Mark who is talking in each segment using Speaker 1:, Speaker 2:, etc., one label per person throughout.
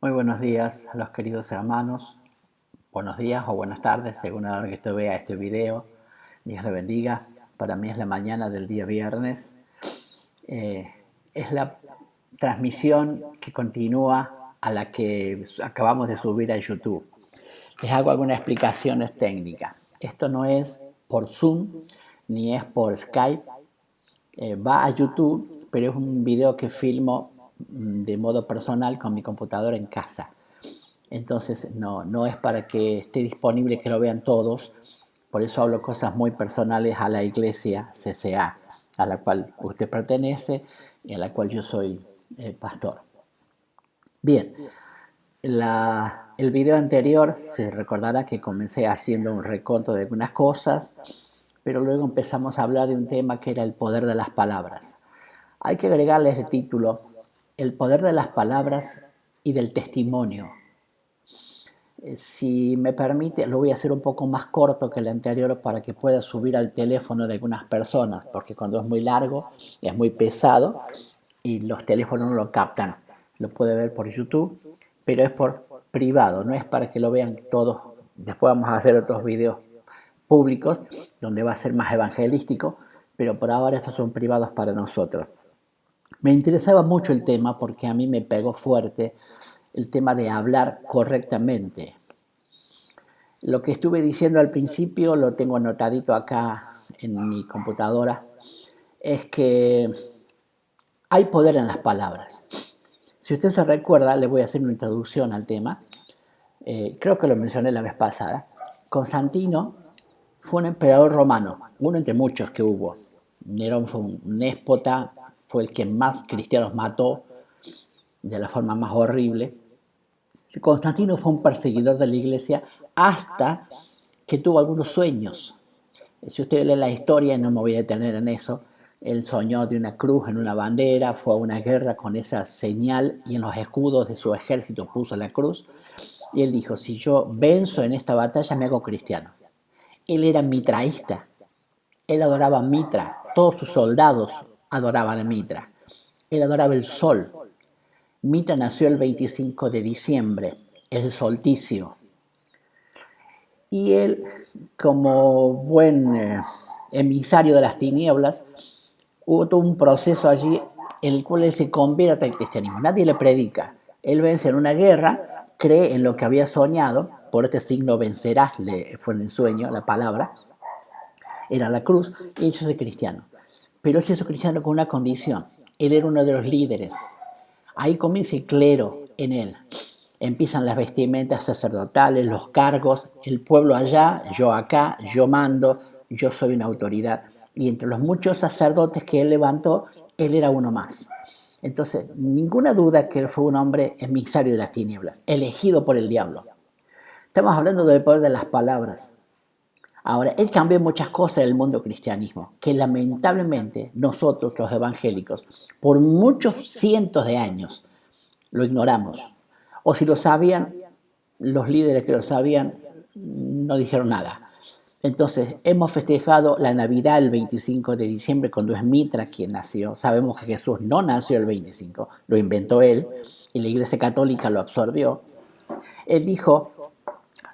Speaker 1: Muy buenos días a los queridos hermanos, buenos días o buenas tardes según la hora que usted vea este video. Dios le bendiga. Para mí es la mañana del día viernes. Eh, es la transmisión que continúa a la que acabamos de subir a YouTube. Les hago algunas explicaciones técnicas. Esto no es por Zoom ni es por Skype. Va a YouTube, pero es un video que filmo de modo personal con mi computadora en casa. Entonces no es para que esté disponible que lo vean todos. Por eso hablo cosas muy personales a la iglesia CCA, a la cual usted pertenece y a la cual yo soy pastor. Bien, el video anterior se recordará que comencé haciendo un reconto de algunas cosas, pero luego empezamos a hablar de un tema que era el poder de las palabras. Hay que agregarle ese título, el poder de las palabras y del testimonio. Si me permite, lo voy a hacer un poco más corto que el anterior para que pueda subir al teléfono de algunas personas, porque cuando es muy largo, es muy pesado y los teléfonos no lo captan. Lo puede ver por YouTube, pero es por privado, no es para que lo vean todos. Después vamos a hacer otros videos públicos donde va a ser más evangelístico, pero por ahora estos son privados para nosotros. Me interesaba mucho el tema porque a mí me pegó fuerte el tema de hablar correctamente. Lo que estuve diciendo al principio, lo tengo anotadito acá en mi computadora, es que hay poder en las palabras. Si usted se recuerda, le voy a hacer una introducción al tema. Creo que lo mencioné la vez pasada. Constantino fue un emperador romano, uno entre muchos que hubo. Nerón fue un déspota, fue el que más cristianos mató de la forma más horrible. Constantino fue un perseguidor de la iglesia hasta que tuvo algunos sueños. Si usted lee la historia, no me voy a detener en eso, él soñó de una cruz en una bandera, fue a una guerra con esa señal y en los escudos de su ejército puso la cruz. Y él dijo, si yo venzo en esta batalla me hago cristiano. Él era mitraísta, él adoraba a Mitra, todos sus soldados adoraban a Mitra. Él adoraba el sol. Mitra nació el 25 de diciembre, el solsticio. Y él, como buen emisario de las tinieblas, hubo todo un proceso allí en el cual él se convierte al cristianismo. Nadie le predica. Él vence en una guerra, cree en lo que había soñado, por este signo vencerás, fue en el sueño, la palabra, era la cruz, y él se hace cristiano. Pero él se hizo cristiano con una condición. Él era uno de los líderes. Ahí comienza el clero en él. Empiezan las vestimentas sacerdotales, los cargos, el pueblo allá, yo acá, yo mando, yo soy una autoridad. Y entre los muchos sacerdotes que él levantó, él era uno más. Entonces, ninguna duda que él fue un hombre emisario de las tinieblas, elegido por el diablo. Estamos hablando del poder de las palabras. Ahora, él cambió muchas cosas en el mundo cristianismo, que lamentablemente nosotros, los evangélicos, por muchos cientos de años, lo ignoramos. O si lo sabían, los líderes que lo sabían no dijeron nada. Entonces, hemos festejado la Navidad el 25 de diciembre cuando es Mitra quien nació. Sabemos que Jesús no nació el 25, lo inventó él y la Iglesia Católica lo absorbió. Él dijo,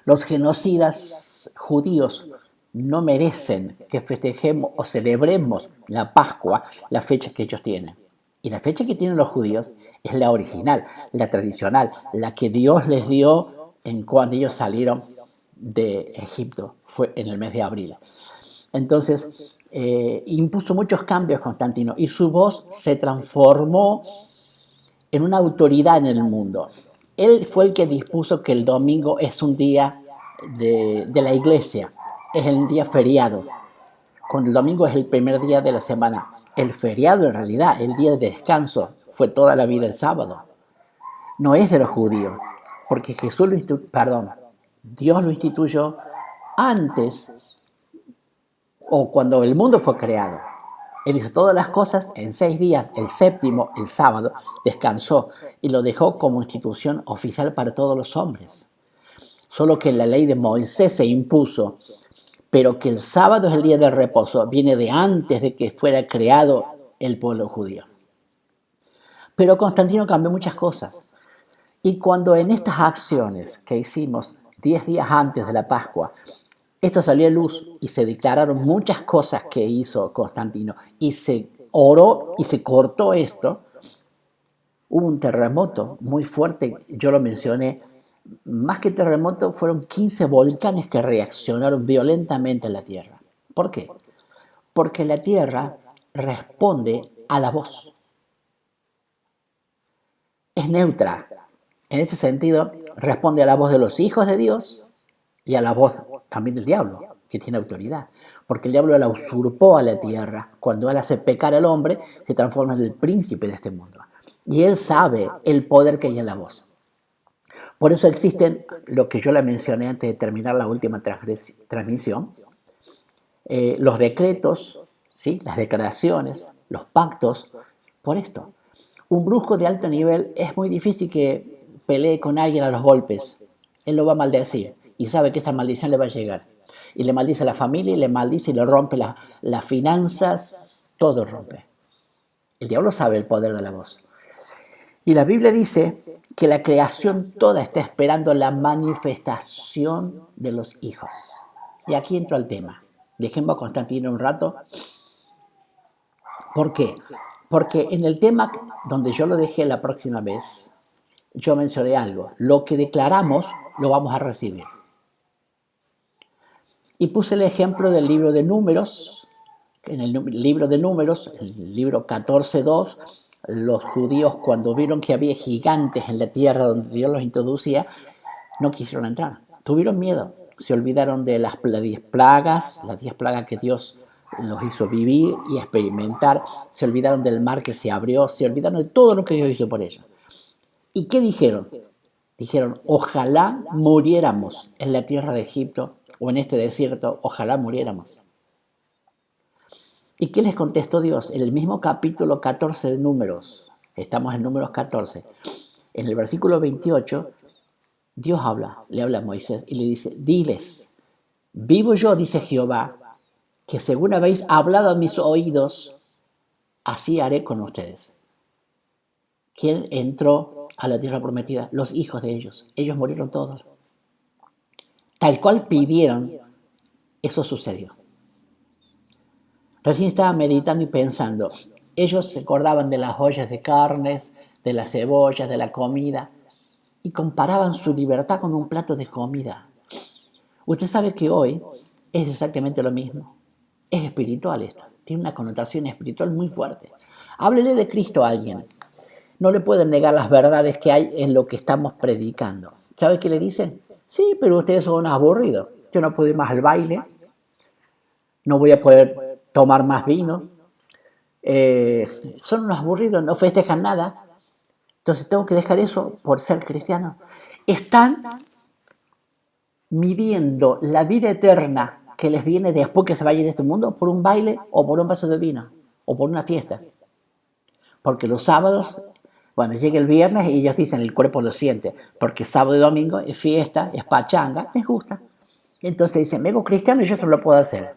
Speaker 1: los genocidas judíos no merecen que festejemos o celebremos la Pascua, la fecha que ellos tienen. Y la fecha que tienen los judíos es la original, la tradicional, la que Dios les dio en cuando ellos salieron de Egipto, fue en el mes de abril. Entonces, impuso muchos cambios Constantino y su voz se transformó en una autoridad en el mundo. Él fue el que dispuso que el domingo es un día de la iglesia, es el día feriado, cuando el domingo es el primer día de la semana. El feriado en realidad, el día de descanso, fue toda la vida el sábado. No es de los judíos, porque Dios lo instituyó antes o cuando el mundo fue creado. Él hizo todas las cosas en 6 días, el séptimo, el sábado, descansó y lo dejó como institución oficial para todos los hombres. Solo que la ley de Moisés se impuso, pero que el sábado es el día del reposo, viene de antes de que fuera creado el pueblo judío. Pero Constantino cambió muchas cosas. Y cuando en estas acciones que hicimos 10 días antes de la Pascua, esto salió a luz y se declararon muchas cosas que hizo Constantino y se oró y se cortó esto, hubo un terremoto muy fuerte, yo lo mencioné, más que terremoto fueron 15 volcanes que reaccionaron violentamente en la Tierra. ¿Por qué? Porque la Tierra responde a la voz. Es neutra. En este sentido, responde a la voz de los hijos de Dios y a la voz también del diablo, que tiene autoridad. Porque el diablo la usurpó a la tierra. Cuando él hace pecar al hombre, se transforma en el príncipe de este mundo. Y él sabe el poder que hay en la voz. Por eso existen lo que yo le mencioné antes de terminar la última transmisión, los decretos, ¿sí? Las declaraciones, los pactos, por esto. Un brujo de alto nivel es muy difícil que pelee con alguien a los golpes. Él lo va a maldecir y sabe que esa maldición le va a llegar. Y le maldice a la familia, y le maldice y le rompe las finanzas, todo rompe. El diablo sabe el poder de la voz. Y la Biblia dice que la creación toda está esperando la manifestación de los hijos. Y aquí entro al tema. Dejemos a Constantino un rato. ¿Por qué? Porque en el tema donde yo lo dejé la próxima vez, yo mencioné algo. Lo que declaramos lo vamos a recibir. Y puse el ejemplo del libro de Números. En el libro de Números, el libro 14:2, los judíos cuando vieron que había gigantes en la tierra donde Dios los introducía, no quisieron entrar. Tuvieron miedo. Se olvidaron de las 10 plagas, las 10 plagas que Dios los hizo vivir y experimentar. Se olvidaron del mar que se abrió. Se olvidaron de todo lo que Dios hizo por ellos. ¿Y qué dijeron? Dijeron, ojalá muriéramos en la tierra de Egipto o en este desierto, ojalá muriéramos. ¿Y qué les contestó Dios? En el mismo capítulo 14 de Números, estamos en Números 14, en el versículo 28, Dios le habla a Moisés y le dice, diles, vivo yo, dice Jehová, que según habéis hablado a mis oídos, así haré con ustedes. ¿Quién entró a la tierra prometida? Los hijos de ellos. Ellos murieron todos. Tal cual pidieron, eso sucedió. Recién estaba meditando y pensando, ellos se acordaban de las ollas de carnes, de las cebollas, de la comida, y comparaban su libertad con un plato de comida. Usted sabe que hoy es exactamente lo mismo. Es espiritual esto, tiene una connotación espiritual muy fuerte. Háblele de Cristo a alguien. No le pueden negar las verdades que hay en lo que estamos predicando. ¿Sabe qué le dicen? Sí, pero ustedes son unos aburridos. Yo no puedo ir más al baile, no voy a poder tomar más vino. Son unos aburridos, no festejan nada. Entonces tengo que dejar eso por ser cristiano. Están midiendo la vida eterna que les viene después que se vayan de este mundo por un baile o por un vaso de vino o por una fiesta. Porque los sábados, bueno, llega el viernes y ellos dicen el cuerpo lo siente, porque sábado y domingo es fiesta, es pachanga, les gusta. Entonces dicen, vengo cristiano y yo esto lo puedo hacer.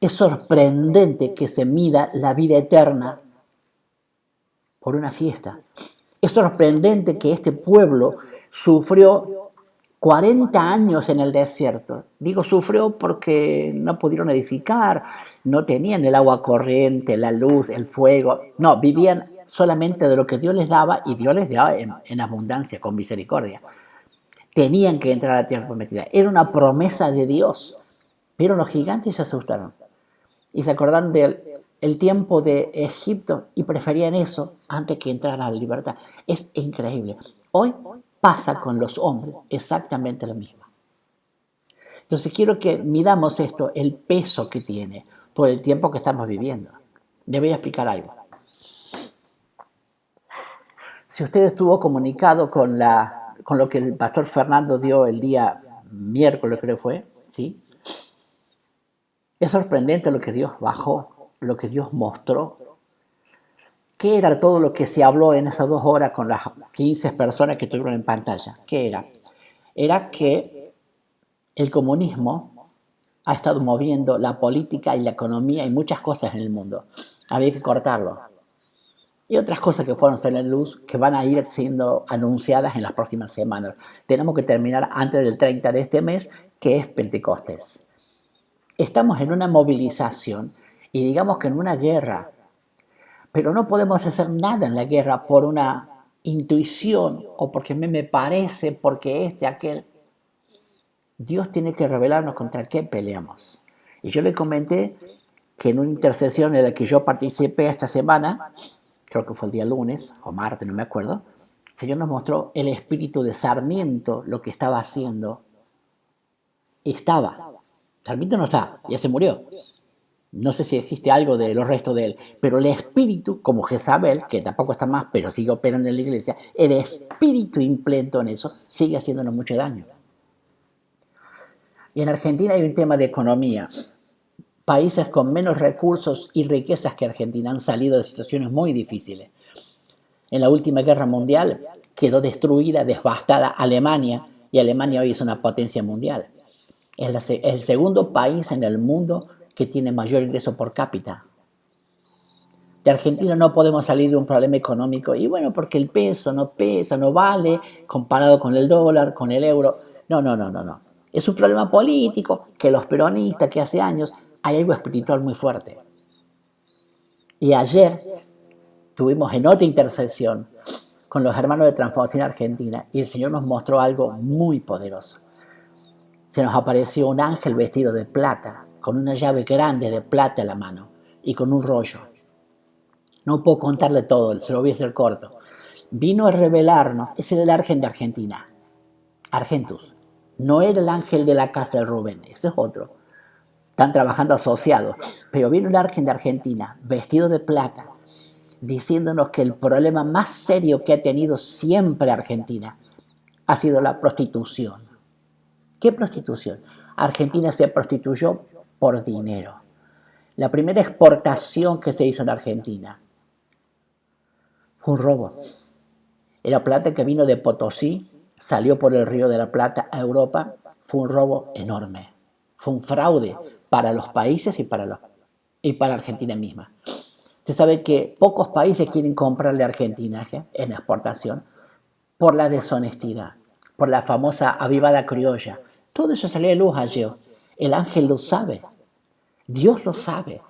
Speaker 1: Es sorprendente que se mida la vida eterna por una fiesta. Es sorprendente que este pueblo sufrió 40 años en el desierto. Digo sufrió porque no pudieron edificar, no tenían el agua corriente, la luz, el fuego. No, vivían solamente de lo que Dios les daba y Dios les daba en abundancia, con misericordia. Tenían que entrar a la tierra prometida. Era una promesa de Dios. Vieron los gigantes y se asustaron. Y se acordaron del tiempo de Egipto y preferían eso antes que entrar a la libertad. Es increíble. Hoy pasa con los hombres exactamente lo mismo. Entonces quiero que midamos esto, el peso que tiene por el tiempo que estamos viviendo. Le voy a explicar algo. Si usted estuvo comunicado con lo que el pastor Fernando dio el día miércoles, creo que fue, ¿sí? Es sorprendente lo que Dios bajó, lo que Dios mostró. ¿Qué era todo lo que se habló en esas 2 horas con las 15 personas que estuvieron en pantalla? ¿Qué era? Era que el comunismo ha estado moviendo la política y la economía y muchas cosas en el mundo. Había que cortarlo. y otras cosas que fueron a salir en luz que van a ir siendo anunciadas en las próximas semanas. Tenemos que terminar antes del 30 de este mes, que es Pentecostés. Estamos en una movilización y digamos que en una guerra, pero no podemos hacer nada en la guerra por una intuición o porque me parece, porque aquel. Dios tiene que revelarnos contra qué peleamos. Y yo le comenté que en una intercesión en la que yo participé esta semana, creo que fue el día lunes o martes, no me acuerdo, el Señor nos mostró el espíritu de Sarmiento, lo que estaba haciendo. Estaba. Sarmiento no está, ya se murió. No sé si existe algo de los restos de él, pero el espíritu, como Jezabel, que tampoco está más, pero sigue operando en la iglesia, el espíritu implementado en eso sigue haciéndonos mucho daño. Y en Argentina hay un tema de economía. Países con menos recursos y riquezas que Argentina han salido de situaciones muy difíciles. En la última guerra mundial quedó destruida, devastada Alemania, y Alemania hoy es una potencia mundial. Es el segundo país en el mundo que tiene mayor ingreso por cápita. De Argentina no podemos salir de un problema económico, y bueno, porque el peso no pesa, no vale comparado con el dólar, con el euro. No. Es un problema político que los peronistas, que hace años hay algo espiritual muy fuerte. Y ayer tuvimos en otra intercesión con los hermanos de Transformación Argentina y el Señor nos mostró algo muy poderoso. Se nos apareció un ángel vestido de plata, con una llave grande de plata en la mano y con un rollo. No puedo contarle todo, se lo voy a hacer corto. Vino a revelarnos, ese era el ángel de Argentina, Argentus. No era el ángel de la casa de Rubén, ese es otro. Están trabajando asociados. Pero vino el ángel de Argentina, vestido de plata, diciéndonos que el problema más serio que ha tenido siempre Argentina ha sido la prostitución. ¿Qué prostitución? Argentina se prostituyó por dinero. La primera exportación que se hizo en Argentina fue un robo. Era plata que vino de Potosí, salió por el Río de la Plata a Europa. Fue un robo enorme. Fue un fraude para los países y para Argentina misma. Se sabe que pocos países quieren comprarle a Argentina en exportación por la deshonestidad, por la famosa avivada criolla. Todo eso salió de luz ayer. El ángel lo sabe. Dios lo sabe.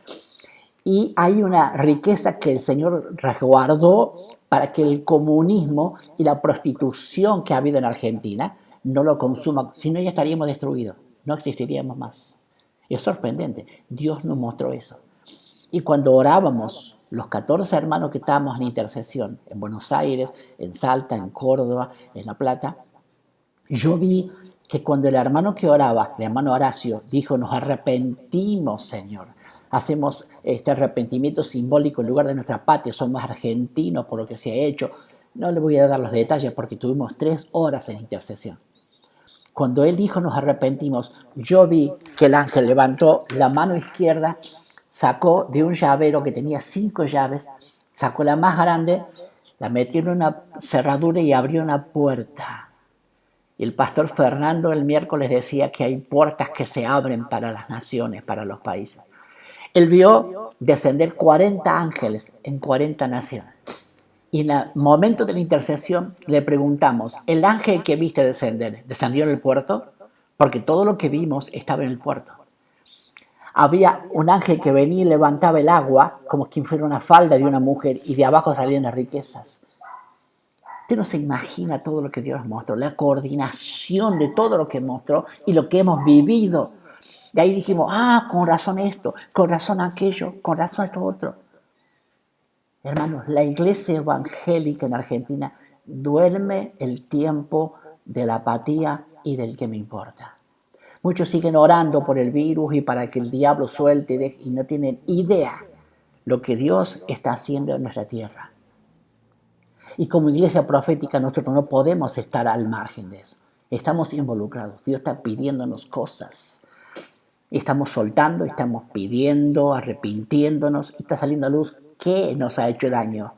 Speaker 1: Y hay una riqueza que el Señor resguardó para que el comunismo y la prostitución que ha habido en Argentina no lo consuma, si no ya estaríamos destruidos, no existiríamos más. Es sorprendente, Dios nos mostró eso. Y cuando orábamos, los 14 hermanos que estábamos en intercesión, en Buenos Aires, en Salta, en Córdoba, en La Plata, yo vi que cuando el hermano que oraba, el hermano Horacio, dijo, nos arrepentimos, Señor. Hacemos este arrepentimiento simbólico en lugar de nuestra patria, somos argentinos por lo que se ha hecho. No le voy a dar los detalles porque tuvimos 3 horas en intercesión. Cuando él dijo nos arrepentimos, yo vi que el ángel levantó la mano izquierda, sacó de un llavero que tenía 5 llaves, sacó la más grande, la metió en una cerradura y abrió una puerta. Y el pastor Fernando el miércoles decía que hay puertas que se abren para las naciones, para los países. Él vio descender 40 ángeles en 40 naciones. Y en el momento de la intercesión le preguntamos, ¿el ángel que viste descender descendió en el puerto? Porque todo lo que vimos estaba en el puerto. Había un ángel que venía y levantaba el agua como quien fuera una falda de una mujer y de abajo salían las riquezas. Usted no se imagina todo lo que Dios mostró, la coordinación de todo lo que mostró y lo que hemos vivido. Y ahí dijimos, con razón esto, con razón aquello, con razón esto otro. Hermanos, la iglesia evangélica en Argentina duerme el tiempo de la apatía y del que me importa. Muchos siguen orando por el virus y para que el diablo suelte y no tienen idea lo que Dios está haciendo en nuestra tierra. Y como iglesia profética nosotros no podemos estar al margen de eso. Estamos involucrados. Dios está pidiéndonos cosas. Estamos soltando, estamos pidiendo, arrepintiéndonos y está saliendo a luz qué nos ha hecho daño.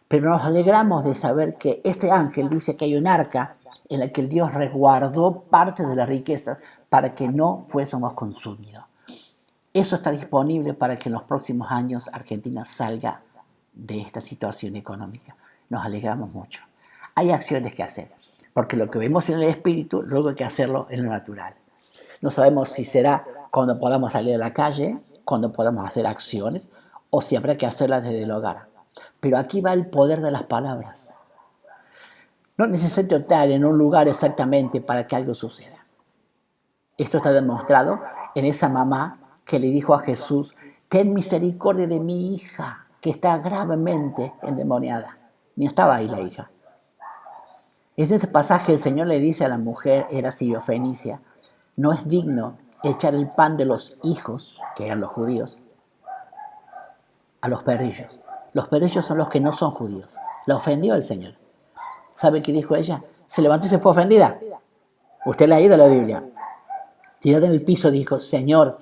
Speaker 1: Pero nos alegramos de saber que este ángel dice que hay un arca en la que el Dios resguardó parte de la riqueza para que no fuésemos consumidos. Eso está disponible para que en los próximos años Argentina salga de esta situación económica. Nos alegramos mucho. Hay acciones que hacer, porque lo que vemos en el espíritu, luego hay que hacerlo en lo natural. No sabemos si será cuando podamos salir a la calle, cuando podamos hacer acciones, o si habrá que hacerlas desde el hogar. Pero aquí va el poder de las palabras. No necesito estar en un lugar exactamente para que algo suceda. Esto está demostrado en esa mamá que le dijo a Jesús: ten misericordia de mi hija, que está gravemente endemoniada. Ni estaba ahí la hija. En ese pasaje el Señor le dice a la mujer, era siriofenicia: no es digno echar el pan de los hijos, que eran los judíos, a los perrillos. Los perrillos son los que no son judíos. La ofendió el Señor. ¿Sabe qué dijo ella? Se levantó y se fue ofendida. Usted le ha ido a la Biblia. Tirada en el piso dijo: Señor,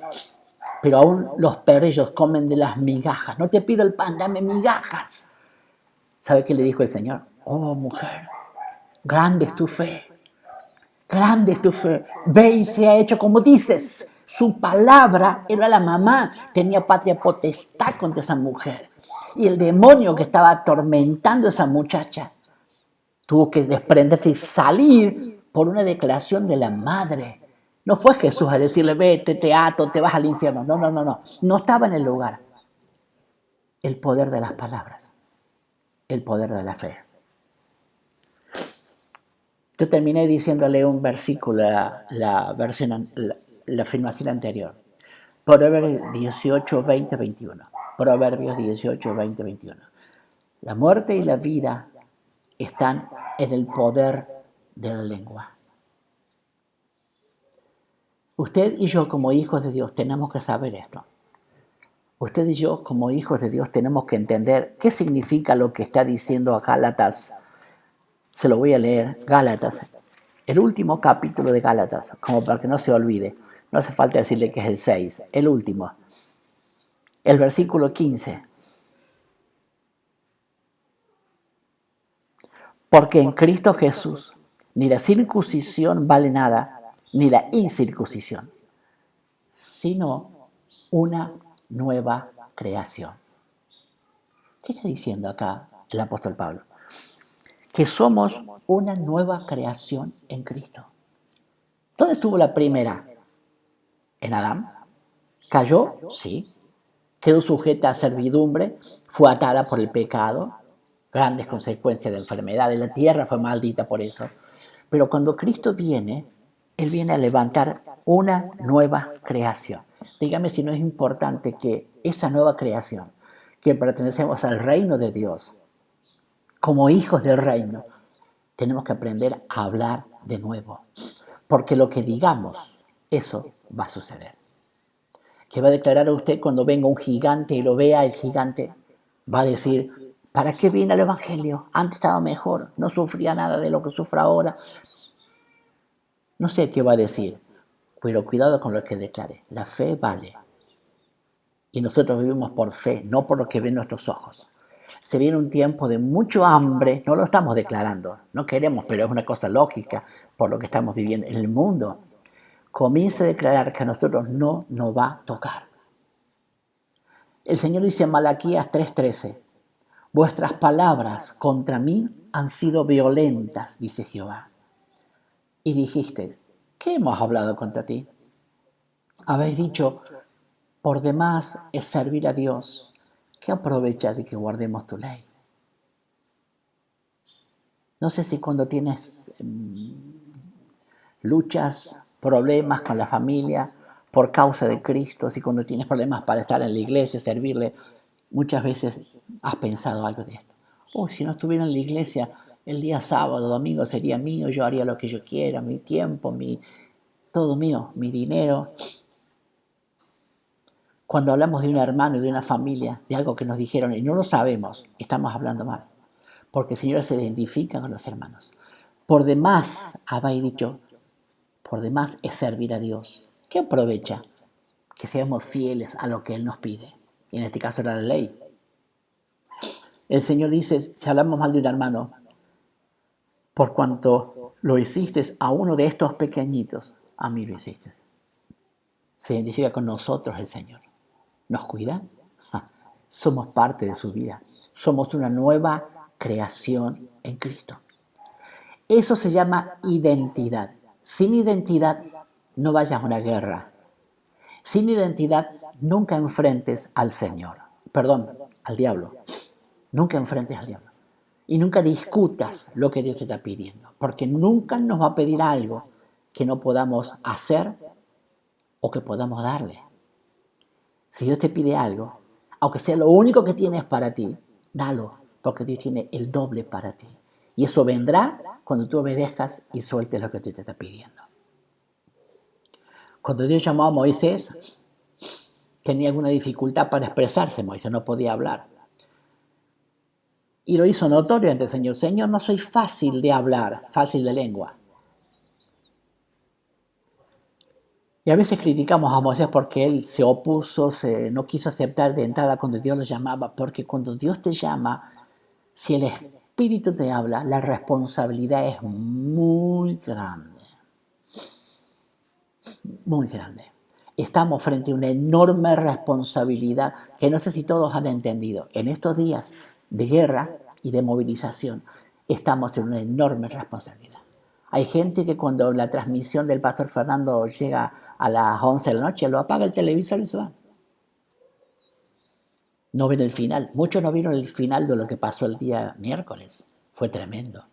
Speaker 1: pero aún los perrillos comen de las migajas. No te pido el pan, dame migajas. ¿Sabe qué le dijo el Señor? Oh, mujer, grande es tu fe. Grande es tu fe. Ve y se ha hecho como dices. Su palabra era la mamá. Tenía patria potestad contra esa mujer. Y el demonio que estaba atormentando a esa muchacha tuvo que desprenderse y salir por una declaración de la madre. No fue Jesús a decirle: vete, te ato, te vas al infierno. No, no, no, no. No estaba en el lugar. El poder de las palabras. El poder de la fe. Yo terminé diciéndole un versículo, la afirmación anterior. Proverbios 18, 20, 21. Proverbios 18, 20, 21. La muerte y la vida están en el poder de la lengua. Usted y yo, como hijos de Dios, tenemos que saber esto. Usted y yo, como hijos de Dios, tenemos que entender qué significa lo que está diciendo a Gálatas. Se lo voy a leer, Gálatas, el último capítulo de Gálatas, como para que no se olvide. No hace falta decirle que es el 6, el último. El versículo 15. Porque en Cristo Jesús ni la circuncisión vale nada, ni la incircuncisión, sino una nueva creación. ¿Qué está diciendo acá el apóstol Pablo? Que somos una nueva creación en Cristo. ¿Dónde estuvo la primera? ¿En Adán? ¿Cayó? Sí. Quedó sujeta a servidumbre, fue atada por el pecado, grandes consecuencias de enfermedades, la tierra fue maldita por eso. Pero cuando Cristo viene, Él viene a levantar una nueva creación. Dígame si no es importante que esa nueva creación, que pertenecemos al reino de Dios, como hijos del reino, tenemos que aprender a hablar de nuevo. Porque lo que digamos, eso va a suceder. ¿Qué va a declarar a usted cuando venga un gigante y lo vea el gigante? Va a decir: ¿para qué viene el evangelio? Antes estaba mejor, no sufría nada de lo que sufro ahora. No sé qué va a decir, pero cuidado con lo que declare. La fe vale. Y nosotros vivimos por fe, no por lo que ven nuestros ojos. Se viene un tiempo de mucho hambre, no lo estamos declarando, no queremos, pero es una cosa lógica por lo que estamos viviendo en el mundo. Comienza a declarar que a nosotros no nos va a tocar. El Señor dice en Malaquías 3:13: vuestras palabras contra mí han sido violentas, dice Jehová. Y dijiste: ¿qué hemos hablado contra ti? Habéis dicho: por demás es servir a Dios. ¿Qué aprovecha de que guardemos tu ley? No sé si cuando tienes luchas, problemas con la familia por causa de Cristo, si cuando tienes problemas para estar en la iglesia, servirle, muchas veces has pensado algo de esto. Si no estuviera en la iglesia el día sábado, domingo sería mío, yo haría lo que yo quiera, mi tiempo, todo mío, mi dinero. Cuando hablamos de un hermano y de una familia, de algo que nos dijeron y no lo sabemos, estamos hablando mal. Porque el Señor se identifica con los hermanos. Por demás, habéis dicho, por demás es servir a Dios. ¿Qué aprovecha? Que seamos fieles a lo que Él nos pide. Y en este caso era la ley. El Señor dice, si hablamos mal de un hermano, por cuanto lo hiciste a uno de estos pequeñitos, a mí lo hiciste. Se identifica con nosotros el Señor. ¿Nos cuida? Somos parte de su vida. Somos una nueva creación en Cristo. Eso se llama identidad. Sin identidad no vayas a una guerra. Sin identidad nunca enfrentes al Señor. Perdón, al diablo. Nunca enfrentes al diablo. Y nunca discutas lo que Dios te está pidiendo. Porque nunca nos va a pedir algo que no podamos hacer o que podamos darle. Si Dios te pide algo, aunque sea lo único que tienes para ti, dalo, porque Dios tiene el doble para ti. Y eso vendrá cuando tú obedezcas y sueltes lo que Dios te está pidiendo. Cuando Dios llamó a Moisés, tenía alguna dificultad para expresarse. Moisés no podía hablar. Y lo hizo notorio ante el Señor. Señor, no soy fácil de hablar, fácil de lengua. Y a veces criticamos a Moisés porque él se opuso, no quiso aceptar de entrada cuando Dios lo llamaba. Porque cuando Dios te llama, si el Espíritu te habla, la responsabilidad es muy grande. Muy grande. Estamos frente a una enorme responsabilidad que no sé si todos han entendido. En estos días de guerra y de movilización, estamos en una enorme responsabilidad. Hay gente que cuando la transmisión del pastor Fernando llega a las 11 de la noche, lo apaga el televisor y se va. No ven el final. Muchos no vieron el final de lo que pasó el día miércoles. Fue tremendo.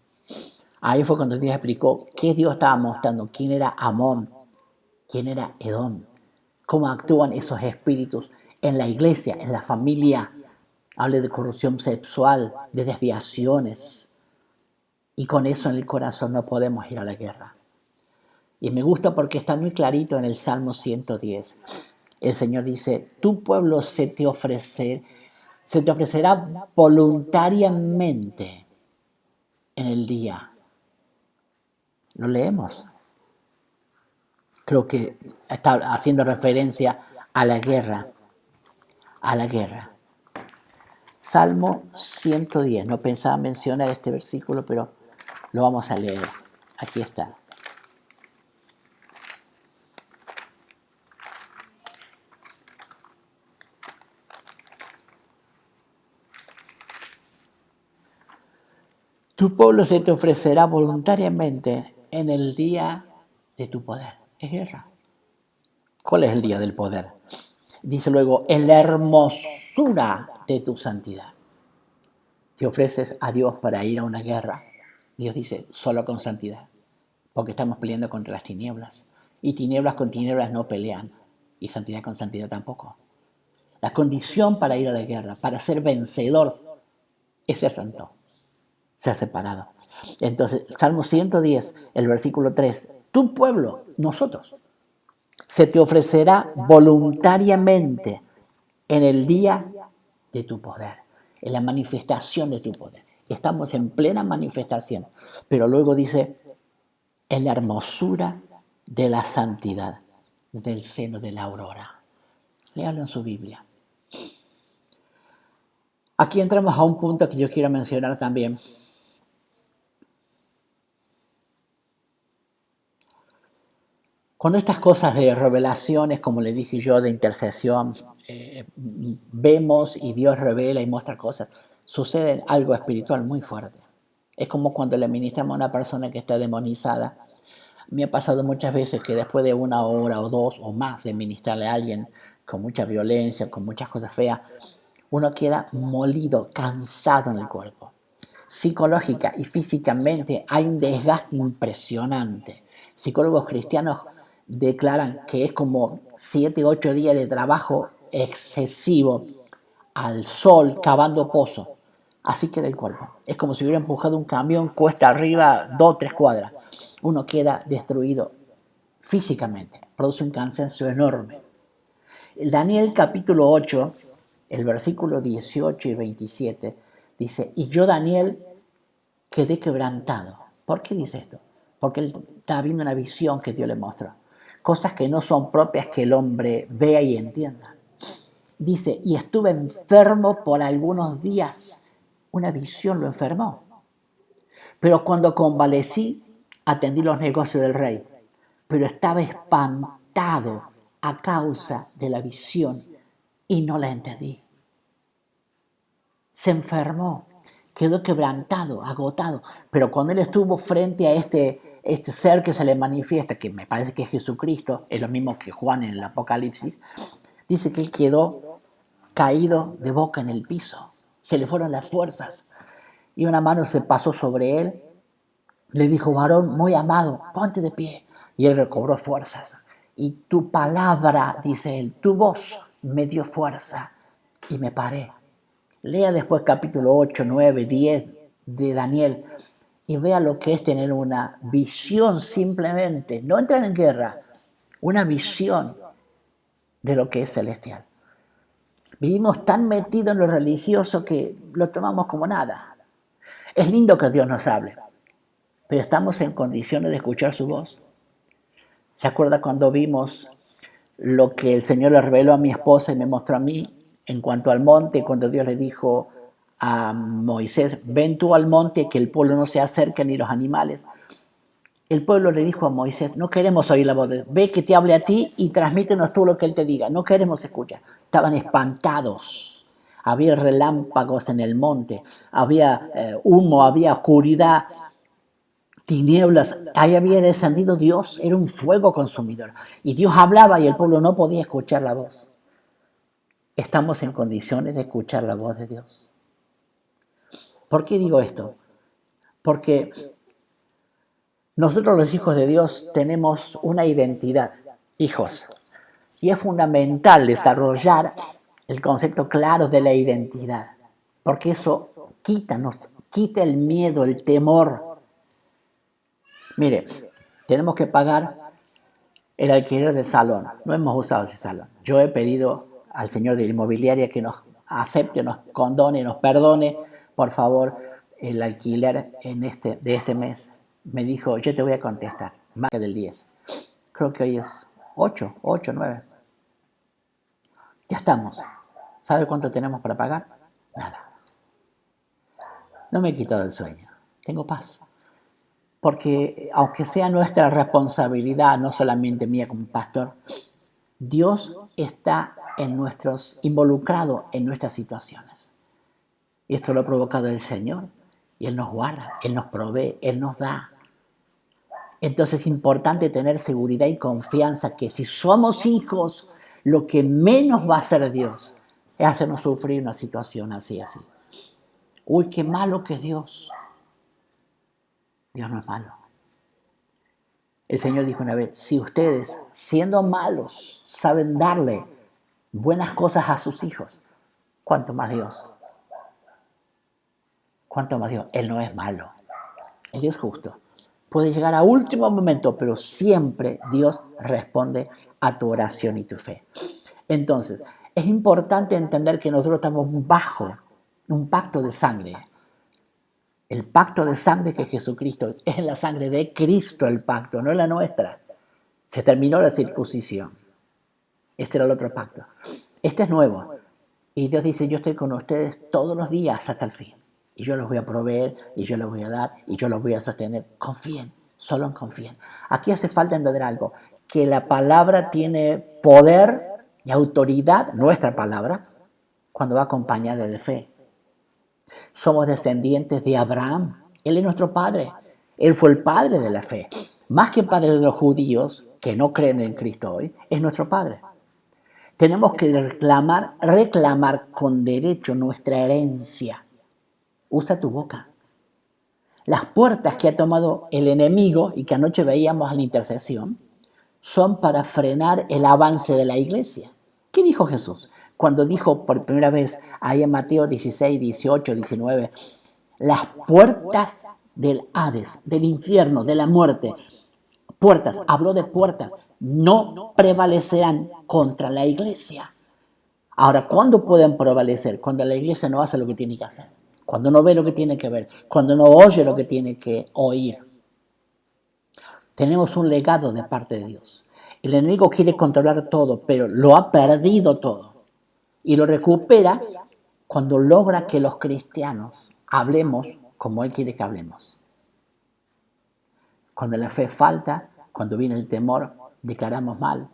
Speaker 1: Ahí fue cuando Dios explicó qué Dios estaba mostrando, quién era Amón, quién era Edom, cómo actúan esos espíritus en la iglesia, en la familia. Hable de corrupción sexual, de desviaciones. Y con eso en el corazón no podemos ir a la guerra. Y me gusta porque está muy clarito en el Salmo 110. El Señor dice, tu pueblo se te ofrecerá voluntariamente en el día. Lo leemos. Creo que está haciendo referencia a la guerra. A la guerra. Salmo 110. No pensaba mencionar este versículo, pero lo vamos a leer. Aquí está. Tu pueblo se te ofrecerá voluntariamente en el día de tu poder. Es guerra. ¿Cuál es el día del poder? Dice luego, en la hermosura de tu santidad. Te ofreces a Dios para ir a una guerra. Dios dice, solo con santidad. Porque estamos peleando contra las tinieblas. Y tinieblas con tinieblas no pelean. Y santidad con santidad tampoco. La condición para ir a la guerra, para ser vencedor, es ser santo. Ser separado. Entonces, Salmo 110, el versículo 3. Tu pueblo, nosotros, se te ofrecerá voluntariamente en el día de tu poder, en la manifestación de tu poder. Estamos en plena manifestación, pero luego dice, en la hermosura de la santidad del seno de la aurora. Léalo en su Biblia. Aquí entramos a un punto que yo quiero mencionar también. Cuando estas cosas de revelaciones, como le dije yo, de intercesión, vemos y Dios revela y muestra cosas, sucede algo espiritual muy fuerte. Es como cuando le ministramos a una persona que está demonizada. Me ha pasado muchas veces que después de una hora o dos o más de ministrarle a alguien con mucha violencia, con muchas cosas feas, uno queda molido, cansado en el cuerpo. Psicológica y físicamente hay un desgaste impresionante. Psicólogos cristianos declaran que es como 7 o 8 días de trabajo excesivo al sol cavando pozo. Así queda el cuerpo. Es como si hubiera empujado un camión cuesta arriba 2 o 3 cuadras. Uno queda destruido físicamente. Produce un cansancio enorme. Daniel capítulo 8, el versículo 18 y 27, dice, y yo Daniel quedé quebrantado. ¿Por qué dice esto? Porque él estaba viendo una visión que Dios le mostró. Cosas que no son propias que el hombre vea y entienda. Dice, y estuve enfermo por algunos días. Una visión lo enfermó. Pero cuando convalecí, atendí los negocios del rey. Pero estaba espantado a causa de la visión y no la entendí. se enfermó, quedó quebrantado, agotado. Pero cuando él estuvo frente a este ser que se le manifiesta, que me parece que es Jesucristo, es lo mismo que Juan en el Apocalipsis, dice que él quedó caído de boca en el piso. Se le fueron las fuerzas. Y una mano se pasó sobre él. Le dijo: varón muy amado, ponte de pie. Y él recobró fuerzas. Y tu palabra, dice él, tu voz me dio fuerza y me paré. Lea después capítulo 8, 9, 10 de Daniel y vea lo que es tener una visión simplemente, no entrar en guerra, una visión de lo que es celestial. Vivimos tan metidos en lo religioso que lo tomamos como nada. Es lindo que Dios nos hable, pero estamos en condiciones de escuchar su voz. ¿Se acuerda cuando vimos lo que el Señor le reveló a mi esposa y me mostró a mí en cuanto al monte, cuando Dios le dijo a Moisés: ven tú al monte, que el pueblo no se acerque ni los animales? El pueblo le dijo a Moisés: no queremos oír la voz de Dios, ve que te hable a ti y transmítenos tú lo que Él te diga, no queremos escuchar. Estaban espantados, había relámpagos en el monte, había humo, había oscuridad, tinieblas, ahí había descendido Dios, era un fuego consumidor. Y Dios hablaba y el pueblo no podía escuchar la voz. ¿Estamos en condiciones de escuchar la voz de Dios? ¿Por qué digo esto? Porque nosotros los hijos de Dios tenemos una identidad, hijos, y es fundamental desarrollar el concepto claro de la identidad, porque eso nos quita el miedo, el temor. Mire, tenemos que pagar el alquiler del salón. No hemos usado ese salón. Yo he pedido al señor de la inmobiliaria que nos acepte, nos condone, nos perdone, por favor, el alquiler de este mes. Me dijo: yo te voy a contestar, más que del 10. Creo que hoy es 8, 9. Ya estamos. ¿Sabe cuánto tenemos para pagar? Nada. No me he quitado el sueño. Tengo paz. Porque aunque sea nuestra responsabilidad, no solamente mía como pastor, Dios está involucrado en nuestras situaciones. Y esto lo ha provocado el Señor. Y Él nos guarda, Él nos provee, Él nos da. Entonces es importante tener seguridad y confianza que si somos hijos, lo que menos va a hacer Dios es hacernos sufrir una situación así. Uy, qué malo que es Dios. Dios no es malo. El Señor dijo una vez: si ustedes, siendo malos, saben darle buenas cosas a sus hijos, ¿cuánto más Dios? ¿Cuánto más Dios? Él no es malo. Él es justo. Puede llegar a último momento, pero siempre Dios responde a tu oración y tu fe. Entonces, es importante entender que nosotros estamos bajo un pacto de sangre. El pacto de sangre que Jesucristo, es la sangre de Cristo el pacto, no es la nuestra. Se terminó la circuncisión. Este era el otro pacto. Este es nuevo. Y Dios dice: yo estoy con ustedes todos los días hasta el fin. Y yo los voy a proveer, y yo los voy a dar, y yo los voy a sostener. Confíen, solo confíen. Aquí hace falta entender algo, que la palabra tiene poder y autoridad, nuestra palabra, cuando va acompañada de fe. Somos descendientes de Abraham. Él es nuestro padre. Él fue el padre de la fe. Más que padre de los judíos, que no creen en Cristo hoy, es nuestro padre. Tenemos que reclamar con derecho nuestra herencia. Usa tu boca. Las puertas que ha tomado el enemigo y que anoche veíamos en la intercesión son para frenar el avance de la iglesia. ¿Qué dijo Jesús? Cuando dijo por primera vez ahí en Mateo 16, 18, 19, las puertas del Hades, del infierno, de la muerte, puertas, habló de puertas, no prevalecerán contra la iglesia. Ahora, ¿cuándo pueden prevalecer? Cuando la iglesia no hace lo que tiene que hacer, cuando no ve lo que tiene que ver, cuando no oye lo que tiene que oír. Tenemos un legado de parte de Dios. El enemigo quiere controlar todo, pero lo ha perdido todo. Y lo recupera cuando logra que los cristianos hablemos como Él quiere que hablemos. Cuando la fe falta, cuando viene el temor, declaramos mal.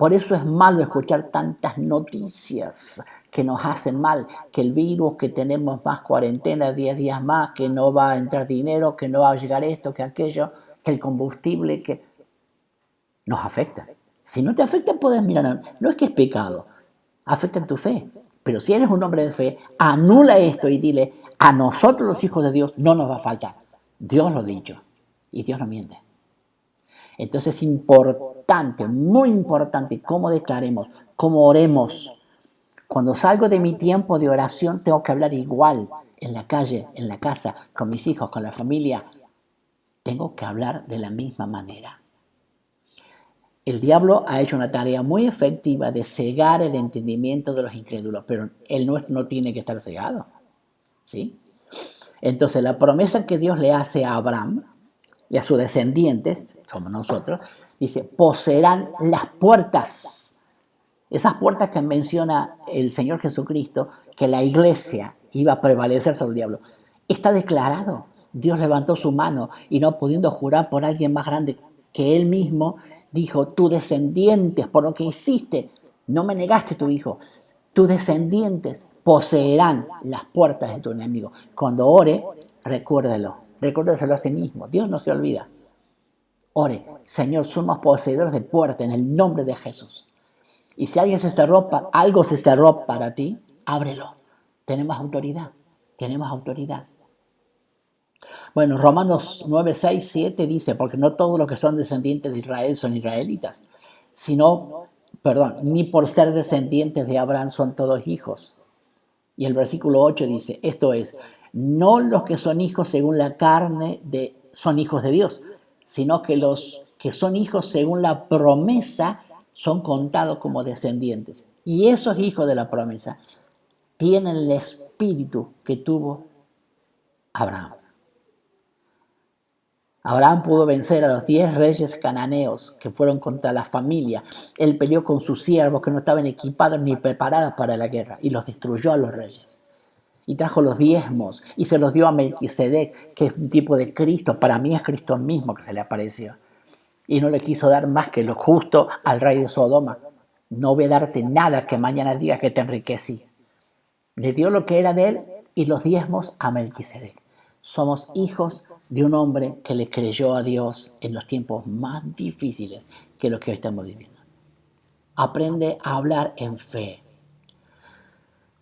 Speaker 1: Por eso es malo escuchar tantas noticias que nos hacen mal, que el virus, que tenemos más cuarentena, 10 días más, que no va a entrar dinero, que no va a llegar esto, que aquello, que el combustible, que nos afecta. Si no te afecta, puedes mirar, no es que es pecado, afecta en tu fe. Pero si eres un hombre de fe, anula esto y dile, a nosotros los hijos de Dios no nos va a faltar. Dios lo ha dicho y Dios no miente. Entonces es importante, muy importante, cómo declaremos, cómo oremos. Cuando salgo de mi tiempo de oración, tengo que hablar igual en la calle, en la casa, con mis hijos, con la familia. Tengo que hablar de la misma manera. El diablo ha hecho una tarea muy efectiva de cegar el entendimiento de los incrédulos, pero él no tiene que estar cegado, ¿sí? Entonces la promesa que Dios le hace a Abraham y a sus descendientes, como nosotros, dice, poseerán las puertas. Esas puertas que menciona el Señor Jesucristo, que la iglesia iba a prevalecer sobre el diablo. Está declarado. Dios levantó su mano y no pudiendo jurar por alguien más grande que él mismo, dijo, tus descendientes, por lo que hiciste, no me negaste tu hijo, tus descendientes poseerán las puertas de tu enemigo. Cuando ore, recuérdeselo a sí mismo. Dios no se olvida. Ore, Señor, somos poseedores de puertas en el nombre de Jesús. Y si algo se cerró para ti, ábrelo. Tenemos autoridad. Bueno, Romanos 9, 6, 7 dice, porque no todos los que son descendientes de Israel son israelitas, ni por ser descendientes de Abraham son todos hijos. Y el versículo 8 dice, esto es, no los que son hijos según la carne son hijos de Dios, sino que los que son hijos según la promesa son contados como descendientes. Y esos hijos de la promesa tienen el espíritu que tuvo Abraham. Abraham pudo vencer a los 10 reyes cananeos que fueron contra la familia. Él peleó con sus siervos que no estaban equipados ni preparados para la guerra y los destruyó a los reyes. Y trajo los diezmos y se los dio a Melquisedec, que es un tipo de Cristo. Para mí es Cristo mismo que se le apareció. Y no le quiso dar más que lo justo al rey de Sodoma. No voy a darte nada que mañana diga que te enriquecí. Le dio lo que era de él y los diezmos a Melquisedec. Somos hijos de un hombre que le creyó a Dios en los tiempos más difíciles que los que hoy estamos viviendo. Aprende a hablar en fe.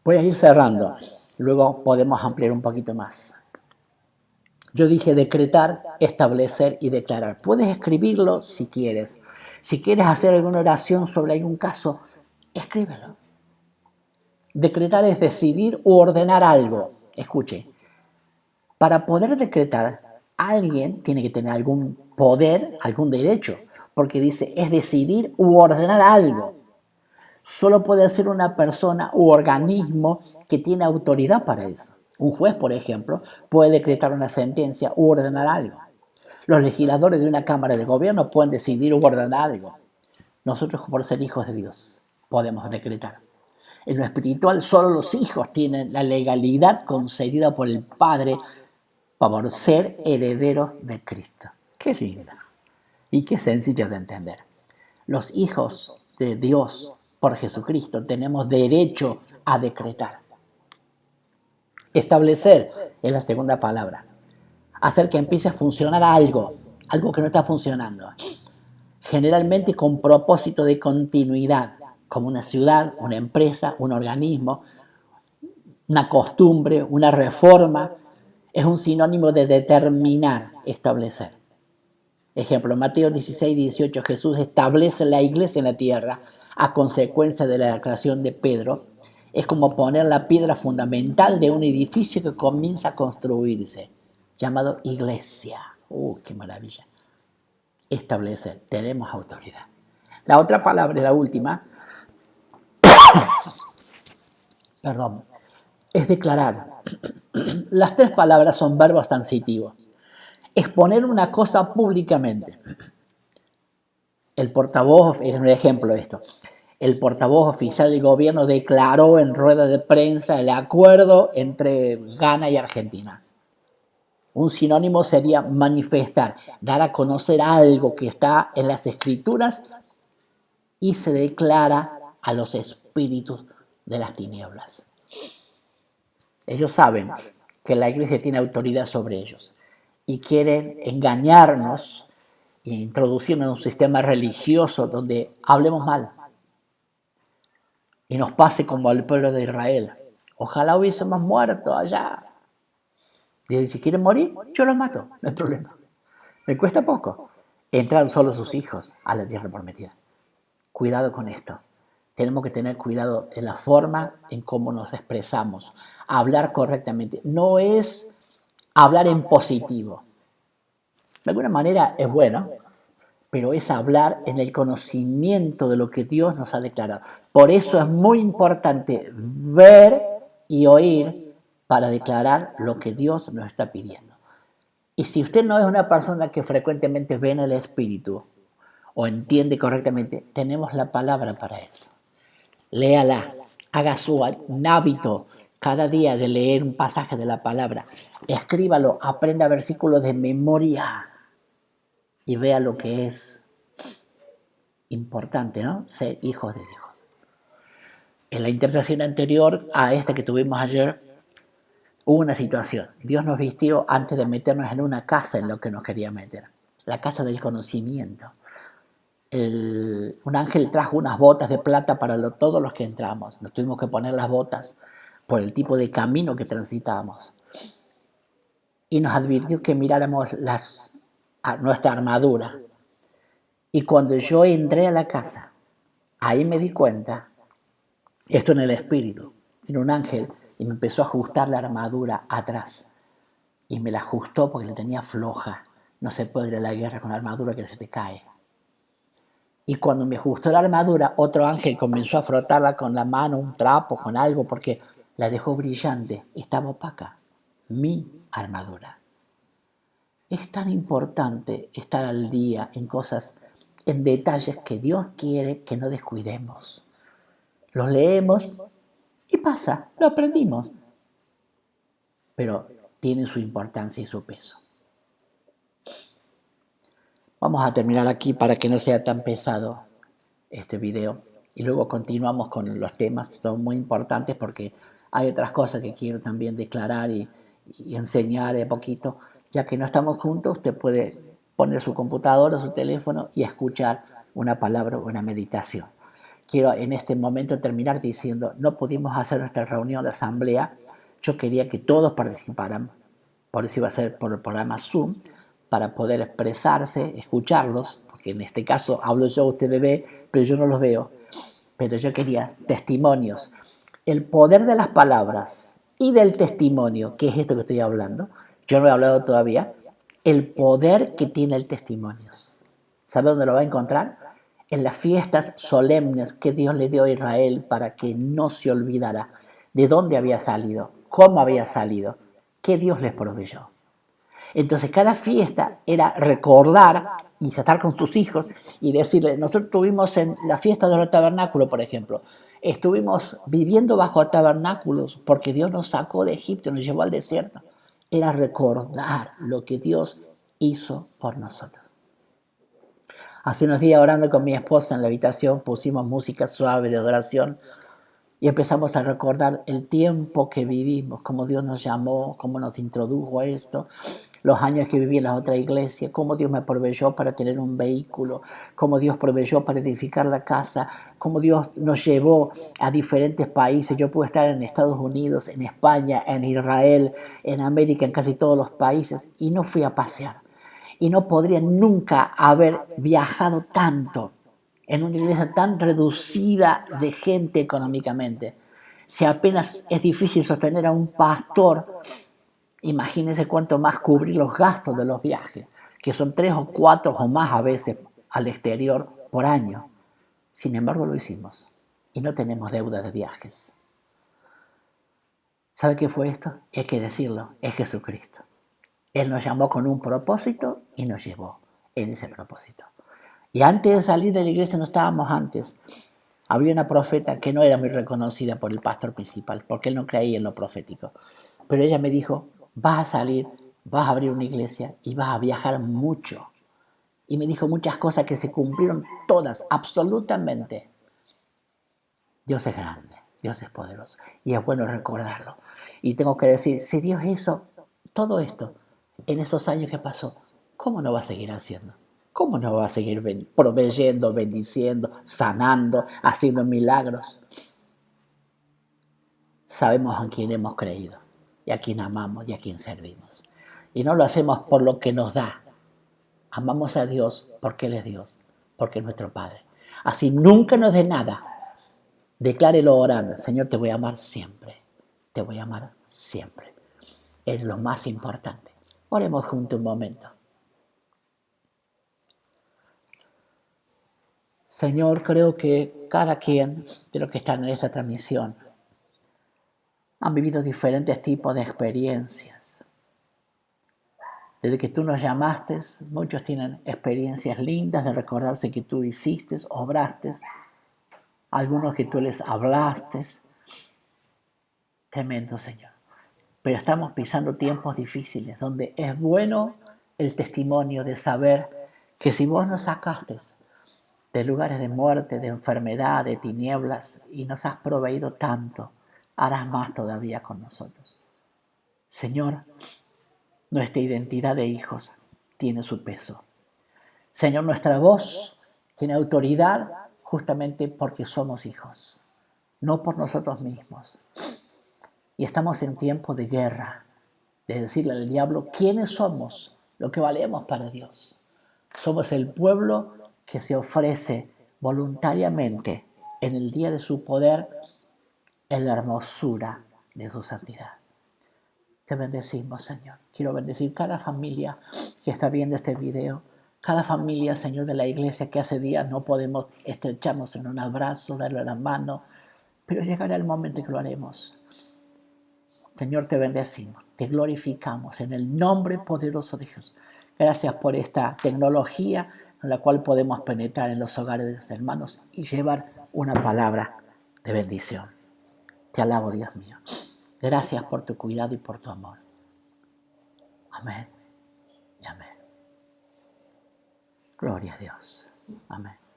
Speaker 1: Voy a ir cerrando, luego podemos ampliar un poquito más. Yo dije decretar, establecer y declarar. Puedes escribirlo si quieres. Si quieres hacer alguna oración sobre algún caso, escríbelo. Decretar es decidir u ordenar algo. Escuche. Para poder decretar, alguien tiene que tener algún poder, algún derecho, porque dice, es decidir u ordenar algo. Solo puede ser una persona u organismo que tiene autoridad para eso. Un juez, por ejemplo, puede decretar una sentencia u ordenar algo. Los legisladores de una cámara de gobierno pueden decidir u ordenar algo. Nosotros, por ser hijos de Dios, podemos decretar. En lo espiritual, solo los hijos tienen la legalidad concedida por el Padre por ser herederos de Cristo. Qué lindo y qué sencillo de entender. Los hijos de Dios por Jesucristo tenemos derecho a decretar. Establecer es la segunda palabra. Hacer que empiece a funcionar algo que no está funcionando. Generalmente con propósito de continuidad, como una ciudad, una empresa, un organismo, una costumbre, una reforma. Es un sinónimo de determinar, establecer. Ejemplo, Mateo 16, 18, Jesús establece la iglesia en la tierra a consecuencia de la declaración de Pedro. Es como poner la piedra fundamental de un edificio que comienza a construirse, llamado iglesia. ¡Qué maravilla! Establecer, tenemos autoridad. La otra palabra, la última, es declarar. Las tres palabras son verbos transitivos. Exponer una cosa públicamente. El portavoz, es un ejemplo de esto. El portavoz oficial del gobierno declaró en rueda de prensa el acuerdo entre Ghana y Argentina. Un sinónimo sería manifestar, dar a conocer algo que está en las escrituras y se declara a los espíritus de las tinieblas. Ellos saben que la iglesia tiene autoridad sobre ellos y quieren engañarnos e introducirnos en un sistema religioso donde hablemos mal y nos pase como al pueblo de Israel. Ojalá hubiésemos muerto allá. Y si quieren morir, yo los mato, no hay problema. Me cuesta poco. Entran solo sus hijos a la tierra prometida. Cuidado con esto. Tenemos que tener cuidado en la forma en cómo nos expresamos. Hablar correctamente. No es hablar en positivo. De alguna manera es bueno, pero es hablar en el conocimiento de lo que Dios nos ha declarado. Por eso es muy importante ver y oír para declarar lo que Dios nos está pidiendo. Y si usted no es una persona que frecuentemente ve en el Espíritu o entiende correctamente, tenemos la palabra para eso. Léala, haga un hábito cada día de leer un pasaje de la palabra. Escríbalo, aprenda versículos de memoria y vea lo que es importante, ¿no? Ser hijos de Dios. En la intercesión anterior a esta que tuvimos ayer, hubo una situación. Dios nos vistió antes de meternos en una casa en lo que nos quería meter. La casa del conocimiento. Un ángel trajo unas botas de plata para todos los que entramos. Nos tuvimos que poner las botas por el tipo de camino que transitábamos. Y nos advirtió que miráramos nuestra armadura. Y cuando yo entré a la casa, ahí me di cuenta, esto en el espíritu, en un ángel, y me empezó a ajustar la armadura atrás. Y me la ajustó porque la tenía floja. No se puede ir a la guerra con la armadura que se te cae. Y cuando me ajustó la armadura, otro ángel comenzó a frotarla con la mano, un trapo, con algo, porque la dejó brillante. Estaba opaca. Mi armadura. Es tan importante estar al día en cosas, en detalles que Dios quiere que no descuidemos. Los leemos y pasa, lo aprendimos. Pero tiene su importancia y su peso. Vamos a terminar aquí para que no sea tan pesado este video. Y luego continuamos con los temas, son muy importantes porque hay otras cosas que quiero también declarar y enseñar un poquito. Ya que no estamos juntos, usted puede poner su computadora o su teléfono y escuchar una palabra o una meditación. Quiero en este momento terminar diciendo, no pudimos hacer nuestra reunión de asamblea. Yo quería que todos participaran, por eso iba a ser por el programa Zoom, para poder expresarse, escucharlos, porque en este caso hablo yo, usted me ve, pero yo no los veo. Pero yo quería testimonios. El poder de las palabras y del testimonio, que es esto que estoy hablando, yo no he hablado todavía, el poder que tiene el testimonio. ¿Sabe dónde lo va a encontrar? En las fiestas solemnes que Dios le dio a Israel para que no se olvidara de dónde había salido, cómo había salido, qué Dios les proveyó. Entonces cada fiesta era recordar y estar con sus hijos y decirle, nosotros tuvimos en la fiesta de los tabernáculos, por ejemplo, estuvimos viviendo bajo tabernáculos porque Dios nos sacó de Egipto, nos llevó al desierto. Era recordar lo que Dios hizo por nosotros. Hace unos días orando con mi esposa en la habitación pusimos música suave de adoración y empezamos a recordar el tiempo que vivimos, cómo Dios nos llamó, cómo nos introdujo a esto, los años que viví en la otra iglesia, cómo Dios me proveyó para tener un vehículo, cómo Dios proveyó para edificar la casa, cómo Dios nos llevó a diferentes países. Yo pude estar en Estados Unidos, en España, en Israel, en América, en casi todos los países y no fui a pasear. Y no podría nunca haber viajado tanto en una iglesia tan reducida de gente económicamente. Si apenas es difícil sostener a un pastor, imagínense cuánto más cubrir los gastos de los viajes, que son 3 o 4 o más a veces al exterior por año. Sin embargo, lo hicimos y no tenemos deuda de viajes. ¿Sabe qué fue esto? Hay que decirlo, es Jesucristo. Él nos llamó con un propósito y nos llevó en ese propósito. Y antes de salir de la iglesia, no estábamos antes, había una profeta que no era muy reconocida por el pastor principal, porque él no creía en lo profético. Pero ella me dijo, vas a salir, vas a abrir una iglesia y vas a viajar mucho. Y me dijo muchas cosas que se cumplieron todas, absolutamente. Dios es grande, Dios es poderoso y es bueno recordarlo. Y tengo que decir, si Dios hizo todo esto en estos años que pasó, ¿cómo no va a seguir haciendo? ¿Cómo no va a seguir proveyendo, bendiciendo, sanando, haciendo milagros? Sabemos a quién hemos creído y a quién amamos y a quién servimos. Y no lo hacemos por lo que nos da. Amamos a Dios porque Él es Dios, porque es nuestro Padre. Así nunca nos dé nada. Declárelo orando. Señor, te voy a amar siempre. Te voy a amar siempre. Es lo más importante. Oremos juntos un momento. Señor, creo que cada quien de los que están en esta transmisión han vivido diferentes tipos de experiencias. Desde que tú nos llamaste, muchos tienen experiencias lindas de recordarse que tú hiciste, obraste, algunos que tú les hablaste. Tremendo, Señor. Pero estamos pisando tiempos difíciles, donde es bueno el testimonio de saber que si vos nos sacaste de lugares de muerte, de enfermedad, de tinieblas, y nos has proveído tanto, harás más todavía con nosotros. Señor, nuestra identidad de hijos tiene su peso. Señor, nuestra voz tiene autoridad justamente porque somos hijos, no por nosotros mismos. Y estamos en tiempo de guerra, de decirle al diablo quiénes somos, lo que valemos para Dios. Somos el pueblo que se ofrece voluntariamente en el día de su poder, en la hermosura de su santidad. Te bendecimos, Señor. Quiero bendecir cada familia que está viendo este video, cada familia, Señor, de la iglesia que hace días no podemos estrecharnos en un abrazo, darle la mano, pero llegará el momento en que lo haremos. Señor, te bendecimos, te glorificamos en el nombre poderoso de Jesús. Gracias por esta tecnología en la cual podemos penetrar en los hogares de los hermanos y llevar una palabra de bendición. Te alabo, Dios mío. Gracias por tu cuidado y por tu amor. Amén y amén. Gloria a Dios. Amén.